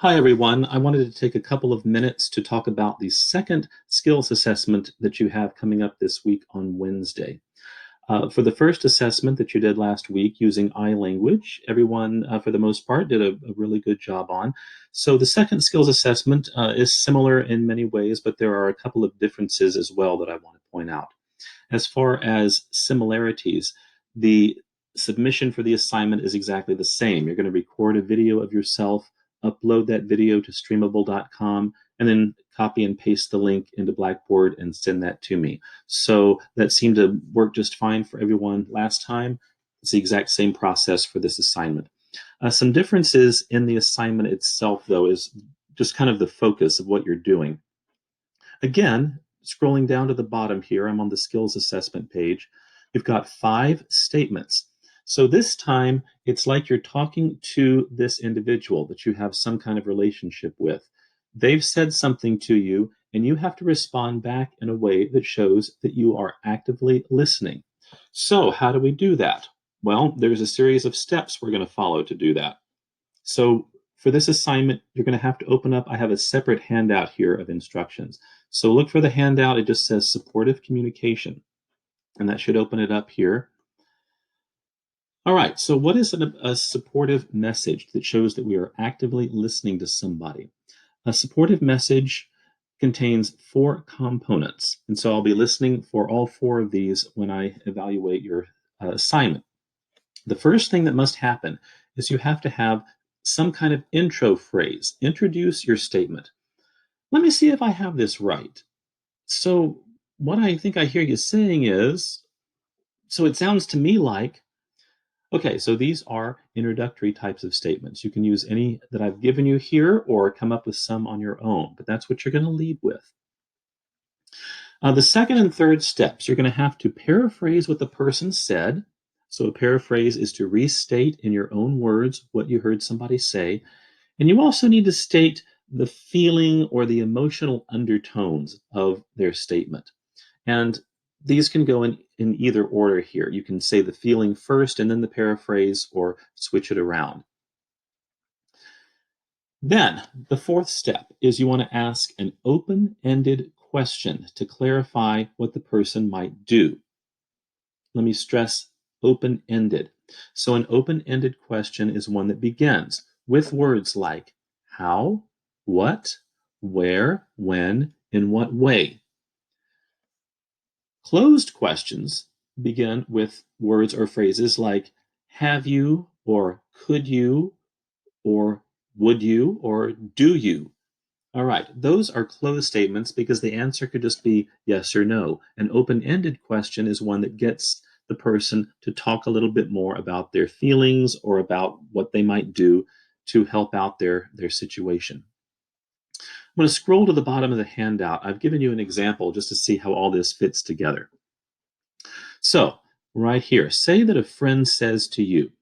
Hi, everyone. I wanted to take a couple of minutes to talk about the second skills assessment that you have coming up this week on Wednesday. For the first assessment that you did last week using iLanguage, everyone, for the most part, did a really good job on. So the second skills assessment is similar in many ways, but there are a couple of differences as well that I want to point out. As far as similarities, the submission for the assignment is exactly the same. You're going to record a video of yourself, upload that video to streamable.com, and then copy and paste the link into Blackboard and send that to me. So that seemed to work just fine for everyone last time. It's the exact same process for this assignment. Some differences in the assignment itself, though, is just kind of the focus of what you're doing. Again, scrolling down to the bottom here, I'm on the skills assessment page. You've got 5 statements. So this time, it's like you're talking to this individual that you have some kind of relationship with. They've said something to you, and you have to respond back in a way that shows that you are actively listening. So, how do we do that? Well, there's a series of steps we're going to follow to do that. So for this assignment, you're going to have to open up. I have a separate handout here of instructions. So look for the handout. It just says supportive communication, and that should open it up here. All right, so what is a supportive message that shows that we are actively listening to somebody? A supportive message contains 4 components, and so I'll be listening for all 4 of these when I evaluate your assignment. The first thing that must happen is you have to have some kind of intro phrase. Introduce your statement. Let me see if I have this right. So, what I think I hear you saying is, so it sounds to me like, okay, so these are introductory types of statements. You can use any that I've given you here or come up with some on your own, but that's what you're going to lead with. The second and third steps, you're going to have to paraphrase what the person said. So, a paraphrase is to restate in your own words what you heard somebody say. And you also need to state the feeling or the emotional undertones of their statement. And these can go in either order here. You can say the feeling first and then the paraphrase, or switch it around. Then, the fourth step is you want to ask an open ended question to clarify what the person might do. Let me stress open ended. So, an open ended question is one that begins with words like how, what, where, when, in what way. Closed questions begin with words or phrases like have you, or could you, or would you, or do you. All right, those are closed statements because the answer could just be yes or no. An open ended question is one that gets the person to talk a little bit more about their feelings or about what they might do to help out their situation. I'm going to scroll to the bottom of the handout. I've given you an example just to see how all this fits together. So, right here, say that a friend says to you,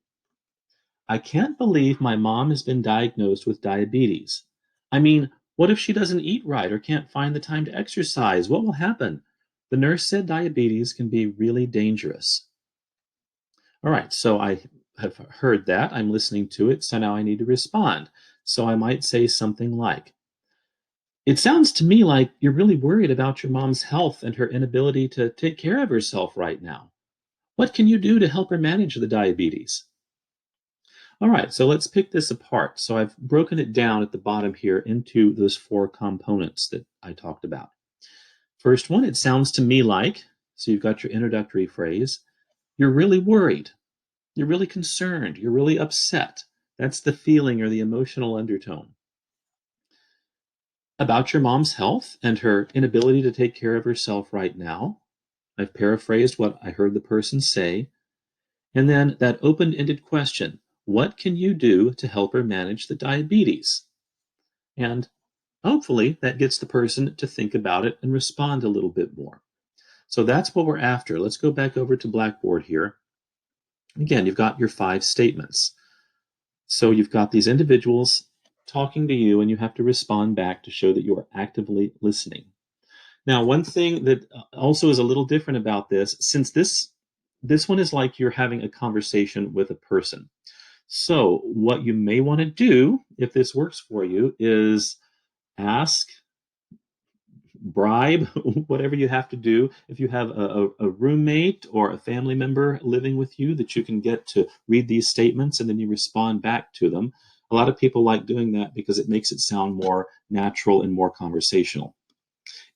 I can't believe my mom has been diagnosed with diabetes. I mean, what if she doesn't eat right or can't find the time to exercise? What will happen? The nurse said diabetes can be really dangerous. All right, so I have heard that. I'm listening to it, so now I need to respond. So I might say something like, it sounds to me like you're really worried about your mom's health and her inability to take care of herself right now. What can you do to help her manage the diabetes? All right, so let's pick this apart. So I've broken it down at the bottom here into those 4 components that I talked about. First one, it sounds to me like, so you've got your introductory phrase, you're really worried, you're really concerned, you're really upset. That's the feeling or the emotional undertone. About your mom's health and her inability to take care of herself right now. I've paraphrased what I heard the person say. And then that open ended question, what can you do to help her manage the diabetes? And hopefully that gets the person to think about it and respond a little bit more. So that's what we're after. Let's go back over to Blackboard here. Again, you've got your 5 statements. So you've got these individuals talking to you, and you have to respond back to show that you are actively listening. Now, one thing that also is a little different about this, since this one is like you're having a conversation with a person. So what you may want to do, if this works for you, is ask, bribe, whatever you have to do. If you have a roommate or a family member living with you that you can get to read these statements and then you respond back to them. A lot of people like doing that because it makes it sound more natural and more conversational.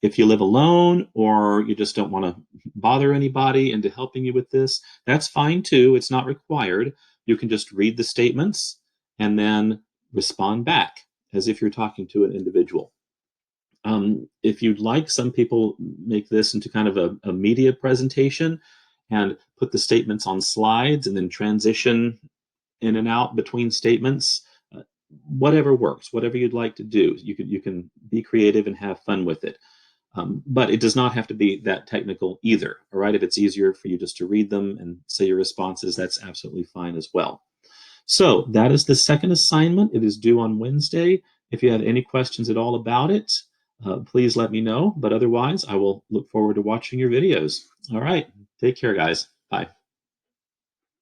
If you live alone or you just don't want to bother anybody into helping you with this, that's fine too. It's not required. You can just read the statements and then respond back as if you're talking to an individual. If you'd like, some people make this into kind of a media presentation and put the statements on slides and then transition in and out between statements. Whatever works, whatever you'd like to do, you can be creative and have fun with it. But it does not have to be that technical either. All right, if it's easier for you just to read them and say your responses, that's absolutely fine as well. So that is the second assignment. It is due on Wednesday. If you have any questions at all about it, please let me know. But otherwise, I will look forward to watching your videos. All right. Take care, guys. Bye.